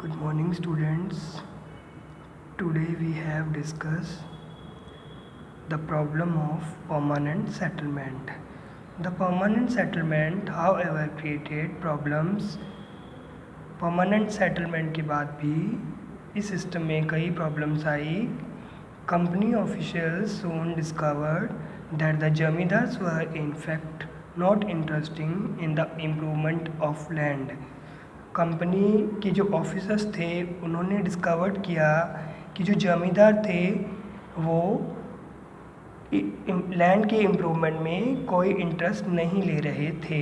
Good morning, students. Today we have discussed the problem of permanent settlement. The permanent settlement, however, created problems. Permanent settlement के बाद भी इस system में कई problems I. Company officials soon discovered that the zamindars were in fact not interested in the improvement of land. Company के जो officers थे उन्होंने डिस्कवर किया कि जो जमींदार थे वो लैंड के इम्प्रूवमेंट में कोई इंटरेस्ट नहीं ले रहे थे.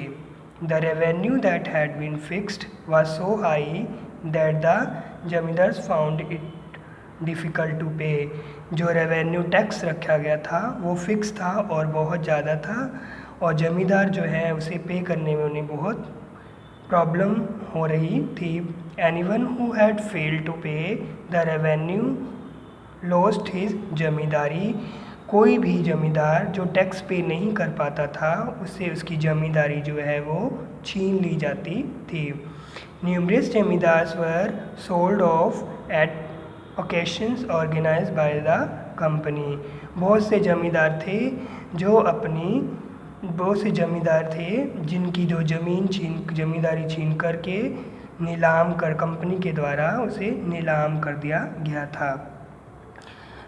The revenue that had been fixed was so high that the zamindars found it difficult to pay. जो रेवेन्यू टैक्स रखा गया था वो फिक्स था और बहुत ज़्यादा था और जमींदार जो है उसे पे करने में उन्हें बहुत प्रॉब्लम हो रही थी. Anyone who had failed to pay the revenue lost his जमींदारी. कोई भी जमींदार जो टैक्स पे नहीं कर पाता था उससे उसकी जमींदारी जो है वो छीन ली जाती थी. Numerous zamindars were sold off at occasions organised by the company. बहुत से जमींदार थे जिनकी जो जमींदारी छीन करके कंपनी के द्वारा उसे नीलाम कर दिया गया था.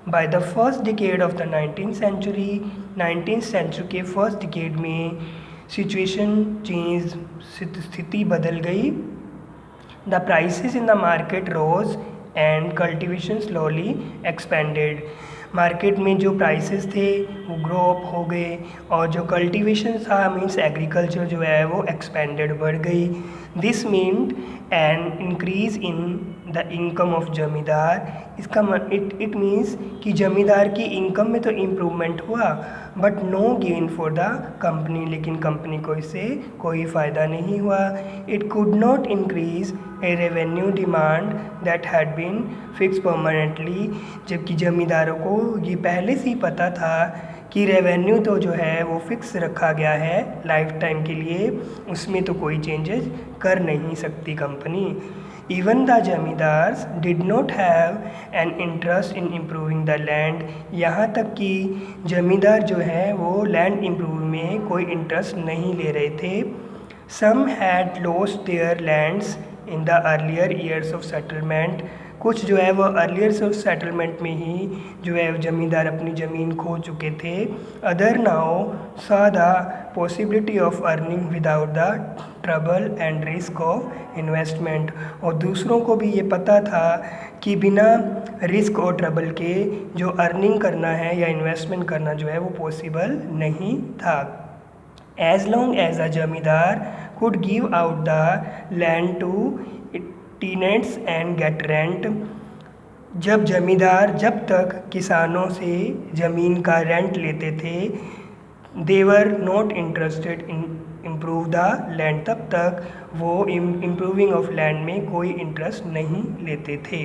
By the first decade of the 19th century के फर्स्ट डिकेड में सिचुएशन चेंज, स्थिति बदल गई. The prices in the market rose and cultivation slowly expanded. Market में जो प्राइसेस थे वो ग्रो अप हो गए और जो कल्टीवेशन था मीन्स एग्रीकल्चर जो है वो एक्सपेंडेड बढ़ गई. This meant an increase in the income of जमींदार. इसका इट मीन्स कि जमींदार की इनकम में तो इम्प्रूवमेंट हुआ but no gain for the company. लेकिन कंपनी को इससे कोई फ़ायदा नहीं हुआ. It could not increase a revenue demand that had been fix permanently. जबकि जमींदारों को ये पहले से ही पता था कि रेवेन्यू तो जो है वो फिक्स रखा गया है लाइफ टाइम के लिए, उसमें तो कोई चेंजेस कर नहीं सकती company. Even the zamindars did not have an interest in improving the land. यहाँ तक कि जमींदार जो है वो लैंड इम्प्रूव में कोई इंटरेस्ट नहीं ले रहे थे. Some had lost their lands in the earlier years of settlement. कुछ जो है वो अर्लियर ऑफ सेटलमेंट में ही जो है जमींदार अपनी ज़मीन खो चुके थे. Other now saw the possibility of earning without the trouble and risk of investment. और दूसरों को भी ये पता था कि बिना रिस्क और ट्रबल के जो अर्निंग करना है या इन्वेस्टमेंट करना जो है वो पॉसिबल नहीं था. एज लॉन्ग एज द जमींदार could give out the land to tenants and get rent. जब तक किसानों से ज़मीन का रेंट लेते थे they were not interested in improve the land. तब तक वो इम्प्रूविंग ऑफ लैंड में कोई इंटरेस्ट नहीं लेते थे.